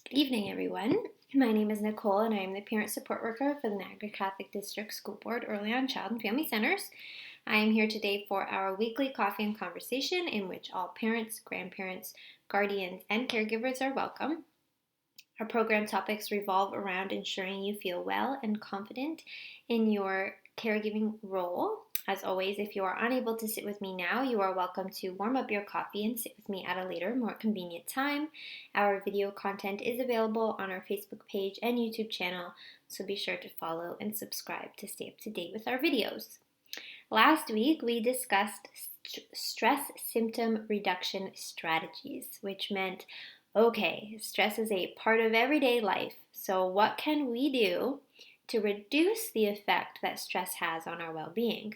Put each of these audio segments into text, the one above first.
Good evening, everyone. My name is Nicole, and I am the Parent Support Worker for the Niagara Catholic District School Board EarlyON Child and Family Centers. I am here today for our weekly coffee and conversation in which all parents, grandparents, guardians, and caregivers are welcome. Our program topics revolve around ensuring you feel well and confident in your caregiving role. As always, if you are unable to sit with me now, you are welcome to warm up your coffee and sit with me at a later, more convenient time. Our video content is available on our Facebook page and YouTube channel, so be sure to follow and subscribe to stay up to date with our videos. Last week, we discussed stress symptom reduction strategies, which meant, okay, stress is a part of everyday life, so what can we do to reduce the effect that stress has on our well-being?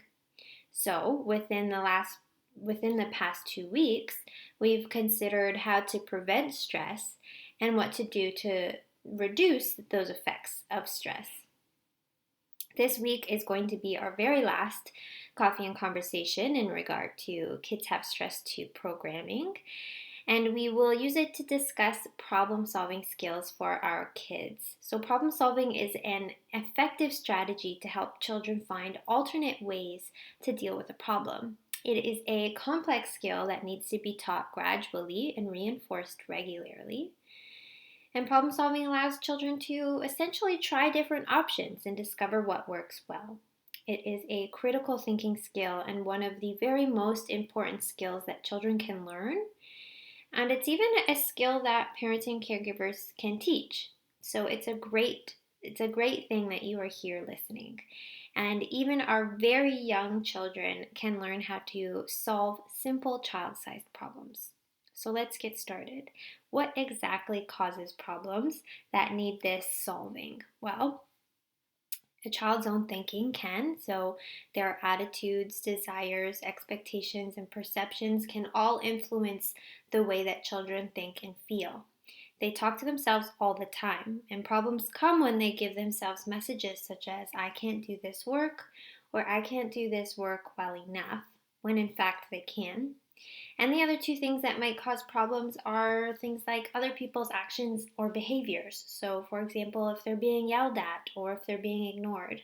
So, within the past 2 weeks, we've considered how to prevent stress and what to do to reduce those effects of stress. This week is going to be our very last coffee and conversation in regard to Kids Have Stress 2 programming, and we will use it to discuss problem-solving skills for our kids. So problem-solving is an effective strategy to help children find alternate ways to deal with a problem. It is a complex skill that needs to be taught gradually and reinforced regularly. And problem solving allows children to essentially try different options and discover what works well. It is a critical thinking skill and one of the very most important skills that children can learn. And it's even a skill that parents and caregivers can teach. So it's a great thing that you are here listening. And even our very young children can learn how to solve simple child-sized problems. So let's get started. What exactly causes problems that need this solving? Well, a child's own thinking can, so their attitudes, desires, expectations, and perceptions can all influence the way that children think and feel. They talk to themselves all the time, and problems come when they give themselves messages such as, I can't do this work, or I can't do this work well enough, when in fact they can. And the other two things that might cause problems are things like other people's actions or behaviors. So, for example, if they're being yelled at or if they're being ignored.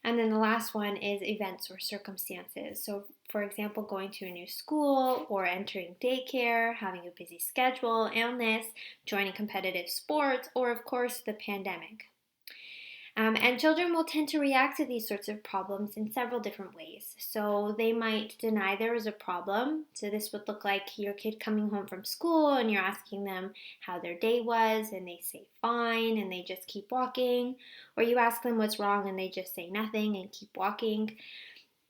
And then the last one is events or circumstances. So, for example, going to a new school or entering daycare, having a busy schedule, illness, joining competitive sports, or of course, the pandemic. And children will tend to react to these sorts of problems in several different ways. So they might deny there is a problem. So this would look like your kid coming home from school and you're asking them how their day was and they say fine and they just keep walking. Or you ask them what's wrong and they just say nothing and keep walking.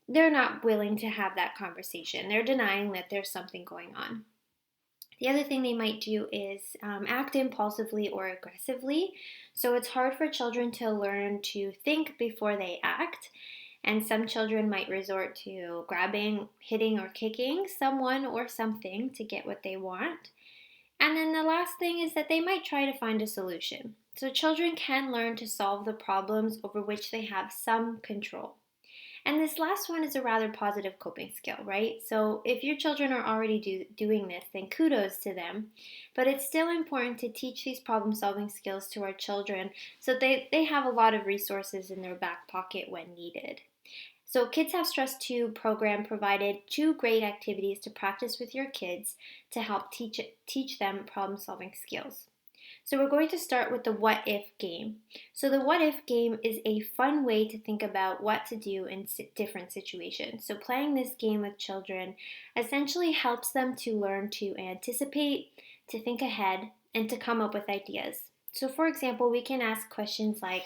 They're not willing to have that conversation. They're denying that there's something going on. The other thing they might do is act impulsively or aggressively. So it's hard for children to learn to think before they act. And some children might resort to grabbing, hitting, or kicking someone or something to get what they want. And then the last thing is that they might try to find a solution. So children can learn to solve the problems over which they have some control. And this last one is a rather positive coping skill, right? So if your children are already doing this, then kudos to them. But it's still important to teach these problem-solving skills to our children so they have a lot of resources in their back pocket when needed. So Kids Have Stress 2 program provided 2 great activities to practice with your kids to help teach them problem-solving skills. So we're going to start with the what if game. So the what if game is a fun way to think about what to do in different situations. So playing this game with children essentially helps them to learn to anticipate, to think ahead, and to come up with ideas. So for example, we can ask questions like,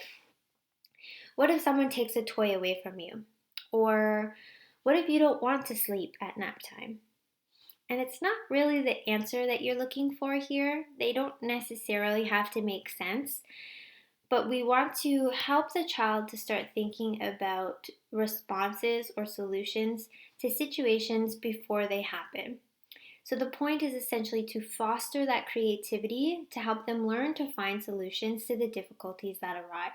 what if someone takes a toy away from you? Or what if you don't want to sleep at nap time? And it's not really the answer that you're looking for here. They don't necessarily have to make sense, but we want to help the child to start thinking about responses or solutions to situations before they happen. So the point is essentially to foster that creativity to help them learn to find solutions to the difficulties that arise.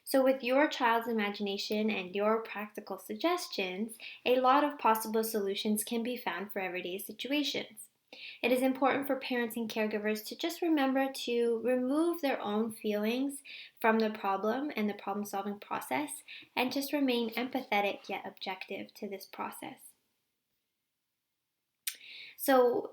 So with your child's imagination and your practical suggestions, a lot of possible solutions can be found for everyday situations. It is important for parents and caregivers to just remember to remove their own feelings from the problem and the problem solving process and just remain empathetic yet objective to this process. So,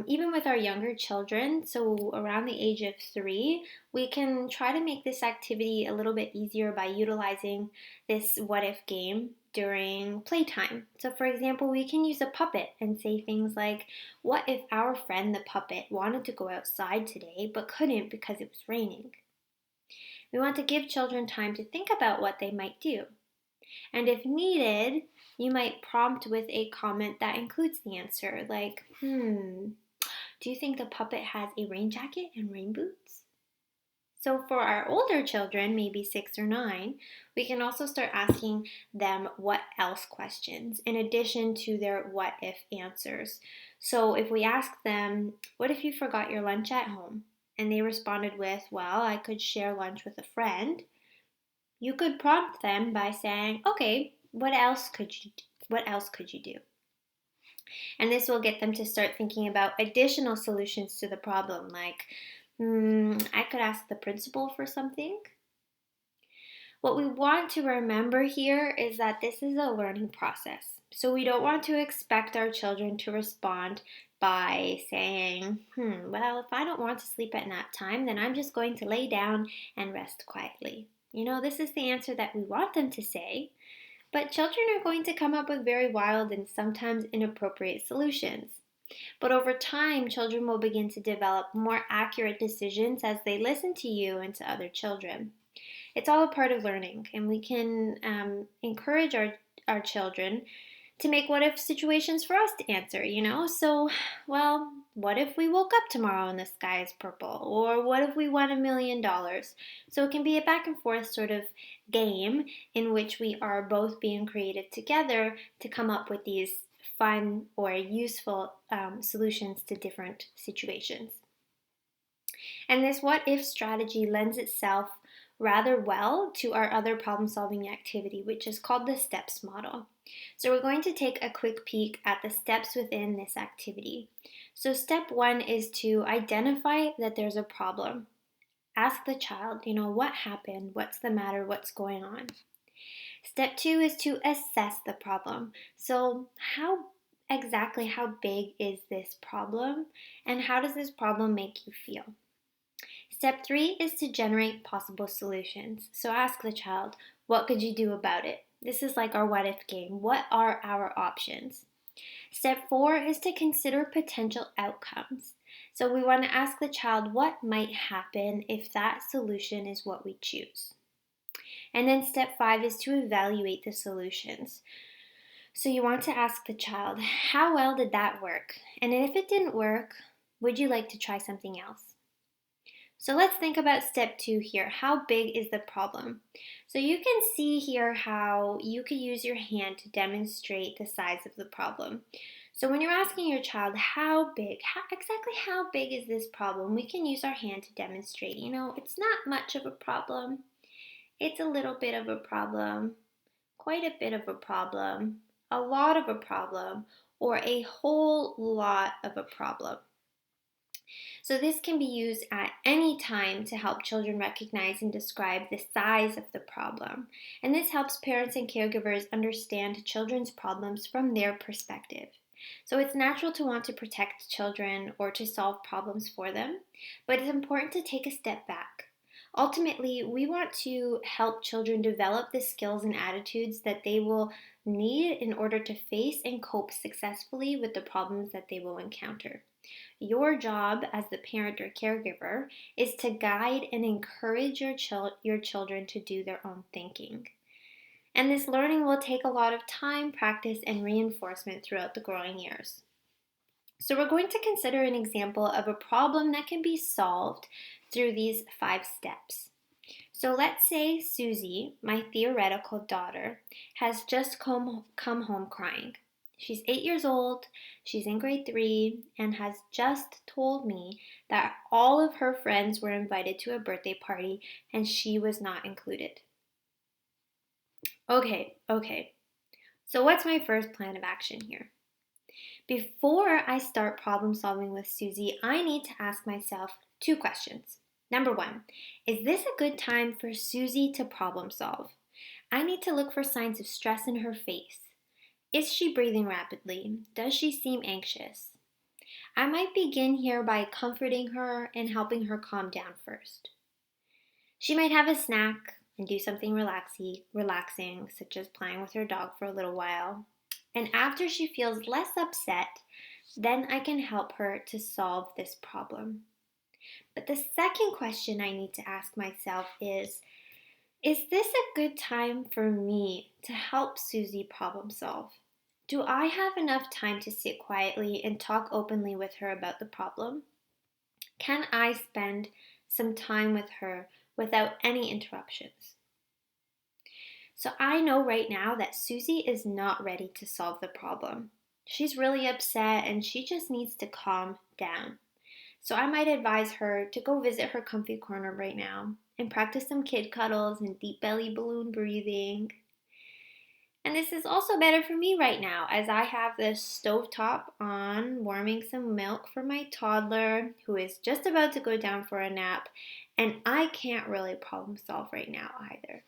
even with our younger children, so around the age of 3, we can try to make this activity a little bit easier by utilizing this what if game during playtime. So, for example, we can use a puppet and say things like, what if our friend the puppet wanted to go outside today but couldn't because it was raining? We want to give children time to think about what they might do. And if needed, you might prompt with a comment that includes the answer, like, do you think the puppet has a rain jacket and rain boots? So for our older children, maybe 6 or 9, we can also start asking them what else questions in addition to their what if answers. So if we ask them, what if you forgot your lunch at home? And they responded with, well, I could share lunch with a friend. You could prompt them by saying, okay, what else could you do? And this will get them to start thinking about additional solutions to the problem, like, I could ask the principal for something. What we want to remember here is that this is a learning process. So we don't want to expect our children to respond by saying, well, if I don't want to sleep at nap time, then I'm just going to lay down and rest quietly. This is the answer that we want them to say, but children are going to come up with very wild and sometimes inappropriate solutions. But over time, children will begin to develop more accurate decisions as they listen to you and to other children. It's all a part of learning, and we can encourage our children to make what if situations for us to answer, So, well, what if we woke up tomorrow and the sky is purple? Or what if we won $1 million? So it can be a back and forth sort of game in which we are both being creative together to come up with these fun or useful solutions to different situations. And this what if strategy lends itself rather well to our other problem solving activity, which is called the STEPS model. So we're going to take a quick peek at the steps within this activity. So step 1 is to identify that there's a problem. Ask the child, what happened? What's the matter? What's going on? Step 2 is to assess the problem. So how big is this problem? And how does this problem make you feel? Step 3 is to generate possible solutions. So ask the child, what could you do about it? This is like our what if game. What are our options? Step 4 is to consider potential outcomes. So we want to ask the child what might happen if that solution is what we choose. And then step 5 is to evaluate the solutions. So you want to ask the child, how well did that work? And if it didn't work, would you like to try something else? So let's think about step 2 here. How big is the problem? So you can see here how you could use your hand to demonstrate the size of the problem. So when you're asking your child, exactly how big is this problem? We can use our hand to demonstrate, it's not much of a problem. It's a little bit of a problem, quite a bit of a problem, a lot of a problem, or a whole lot of a problem. So this can be used at any time to help children recognize and describe the size of the problem. And this helps parents and caregivers understand children's problems from their perspective. So it's natural to want to protect children or to solve problems for them, but it's important to take a step back. Ultimately, we want to help children develop the skills and attitudes that they will need in order to face and cope successfully with the problems that they will encounter. Your job as the parent or caregiver is to guide and encourage your children to do their own thinking. And this learning will take a lot of time, practice, and reinforcement throughout the growing years. So we're going to consider an example of a problem that can be solved through these 5 steps. So let's say Susie, my theoretical daughter, has just come home crying. She's 8 years old, she's in grade 3, and has just told me that all of her friends were invited to a birthday party and she was not included. Okay. So what's my first plan of action here? Before I start problem solving with Susie, I need to ask myself 2 questions. Number 1, is this a good time for Susie to problem solve? I need to look for signs of stress in her face. Is she breathing rapidly? Does she seem anxious? I might begin here by comforting her and helping her calm down first. She might have a snack and do something relaxing, such as playing with her dog for a little while. And after she feels less upset, then I can help her to solve this problem. But the second question I need to ask myself is this a good time for me to help Susie problem solve? Do I have enough time to sit quietly and talk openly with her about the problem? Can I spend some time with her without any interruptions? So I know right now that Susie is not ready to solve the problem. She's really upset and she just needs to calm down. So I might advise her to go visit her comfy corner right now and practice some kid cuddles and deep belly balloon breathing. And this is also better for me right now as I have this stovetop on, warming some milk for my toddler who is just about to go down for a nap, and I can't really problem solve right now either.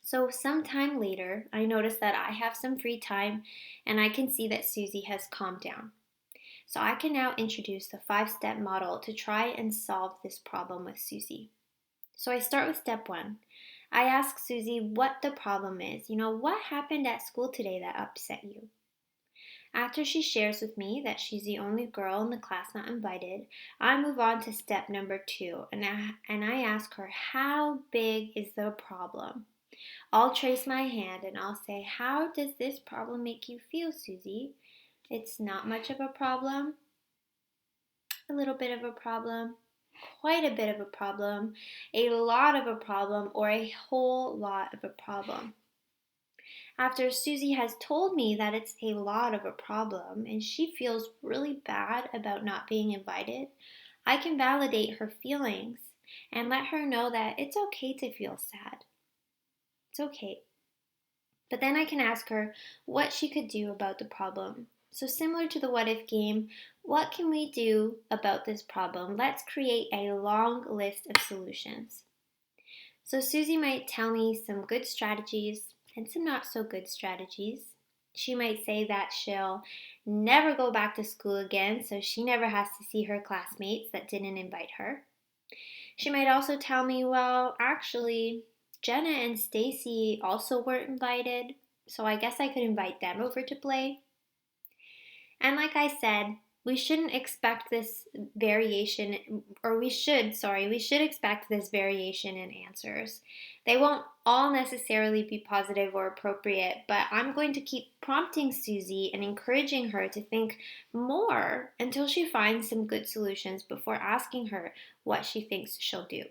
So sometime later, I notice that I have some free time and I can see that Susie has calmed down. So I can now introduce the 5-step model to try and solve this problem with Susie. So I start with step 1. I ask Susie what the problem is. What happened at school today that upset you? After she shares with me that she's the only girl in the class not invited, I move on to step number 2 and I ask her, how big is the problem? I'll trace my hand and I'll say, how does this problem make you feel, Susie? It's not much of a problem, a little bit of a problem, quite a bit of a problem, a lot of a problem, or a whole lot of a problem. After Susie has told me that it's a lot of a problem and she feels really bad about not being invited, I can validate her feelings and let her know that it's okay to feel sad. It's okay. But then I can ask her what she could do about the problem. So similar to the what if game, what can we do about this problem? Let's create a long list of solutions. So Susie might tell me some good strategies and some not so good strategies. She might say that she'll never go back to school again, so she never has to see her classmates that didn't invite her. She might also tell me, well, actually, Jenna and Stacy also weren't invited, so I guess I could invite them over to play. And like I said, we shouldn't expect this variation, or we should expect this variation in answers. They won't all necessarily be positive or appropriate, but I'm going to keep prompting Susie and encouraging her to think more until she finds some good solutions before asking her what she thinks she'll do.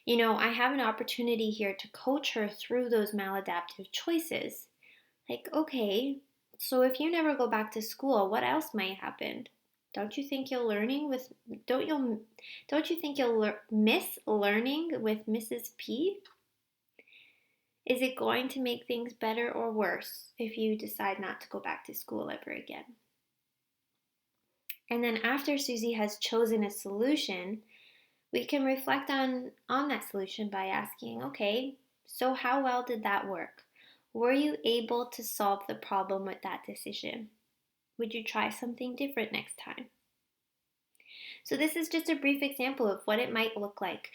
I have an opportunity here to coach her through those maladaptive choices. Like, okay, so if you never go back to school, what else might happen? Don't you think you'll miss learning with Mrs. P? Is it going to make things better or worse if you decide not to go back to school ever again? And then after Susie has chosen a solution, we can reflect on that solution by asking, okay, so how well did that work? Were you able to solve the problem with that decision? Would you try something different next time? So this is just a brief example of what it might look like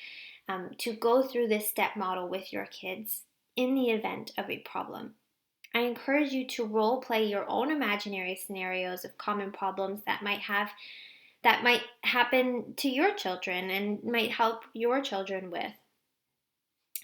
to go through this step model with your kids in the event of a problem. I encourage you to role play your own imaginary scenarios of common problems that might happen to your children and might help your children with.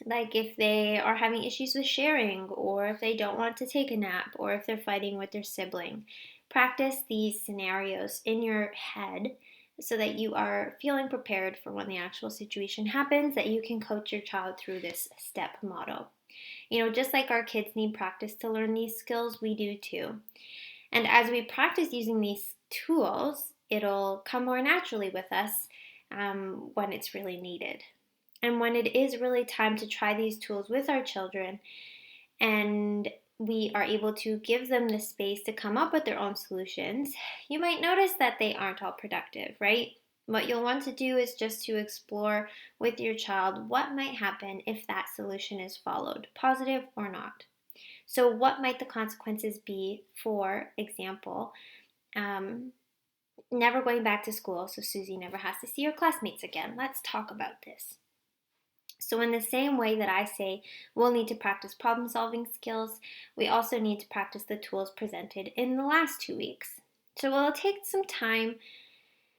Like if they are having issues with sharing, or if they don't want to take a nap, or if they're fighting with their sibling. Practice these scenarios in your head so that you are feeling prepared for when the actual situation happens, that you can coach your child through this step model. Just like our kids need practice to learn these skills, we do too. And as we practice using these tools, it'll come more naturally with us when it's really needed. And when it is really time to try these tools with our children and we are able to give them the space to come up with their own solutions, you might notice that they aren't all productive, right? What you'll want to do is just to explore with your child what might happen if that solution is followed, positive or not. So, what might the consequences be? For example, never going back to school, so Susie never has to see her classmates again. Let's talk about this. So, in the same way that I say we'll need to practice problem solving skills, we also need to practice the tools presented in the last 2 weeks. So, it'll take some time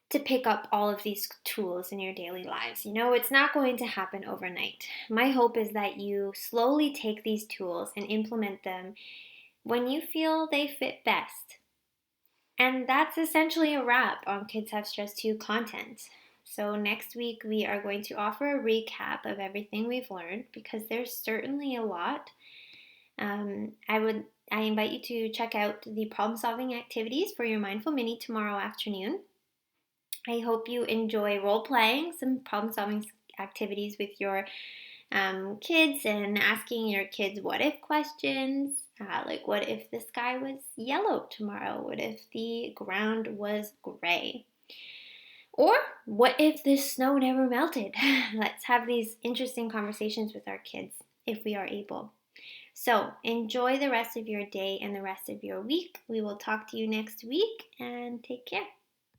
to pick up all of these tools in your daily lives. It's not going to happen overnight. My hope is that you slowly take these tools and implement them when you feel they fit best. And that's essentially a wrap on Kids Have Stress 2 content. So next week we are going to offer a recap of everything we've learned because there's certainly a lot. I invite you to check out the problem solving activities for your Mindful Mini tomorrow afternoon. I hope you enjoy role playing some problem solving activities with your kids and asking your kids what if questions. Like, what if the sky was yellow tomorrow? What if the ground was gray? Or what if the snow never melted? Let's have these interesting conversations with our kids if we are able. So enjoy the rest of your day and the rest of your week. We will talk to you next week, and take care.